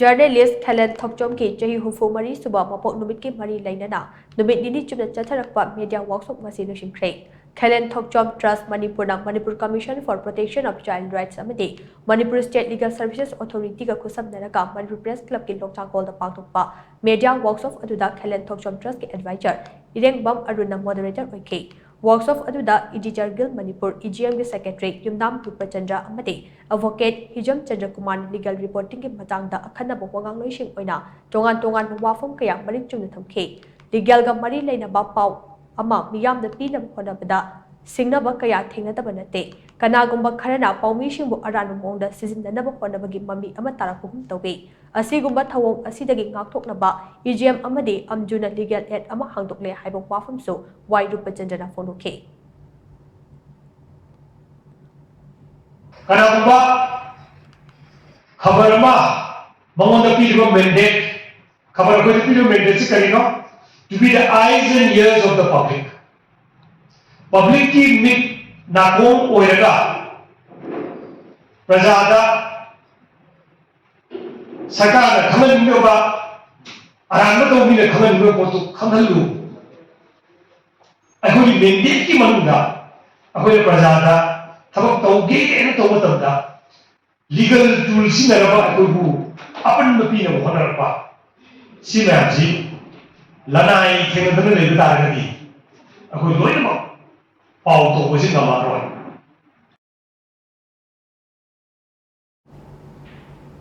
Journalist KHELEN THOKCHOM की CHAHI Hufu Mari SHUBA MAPOK Numit की Mari LEINANA Numit Nini Chupna Chatharakpa Media Workshop Ngasi Loishinkhre KHELEN THOKCHOM Trust Manipurna Manipur Commission for Protection of Child Rights Amadi Manipur State Legal Services Authority ka khusabnaraka Manipur Press Club ki lokchangkol da pangthokpa Media Workshop aduda KHELEN THOKCHOM Trust ki advisor Irengbam Aruna moderator oike Workshop aduda Editor Guild Manipur EGM ki secretary Yumnam Rupachandra amadi Advocate Hijam Chandra Kumar Legal Reporting ki matangda akhanaba wagang loising oina tongan wafam kaya marik chungna thamkhe legal ga mari leinaba pau ama miyam da pinaba honabada singnaba kaya thengnataba nate kanagumba kharana paumi singbu aranu mongda sizindanaba honabagi mami ama tarakpum tawbe asigumba thawong asidagi ngakthoknaba EGM amadi amjuna legal aid ama hangdokle haiba wafam so wai Rupachandra phonokhe kanagumba khabar ma mangonda piliba mandate khabar ko piliba mandate se karino to be the eyes and ears of the public. Public ki mit nakong oiraga prajada sarkar khaman mi ba arangna to mi khaman mi ko to khamhalu akoi mandate ki manunda akoi prajada thabak tawge ena to matamda legal tools sinaraba akoi bu apan mapi na honarpa sinamji lanai thengdana lebi taragadi akoi loinama pau to bosin ngama roi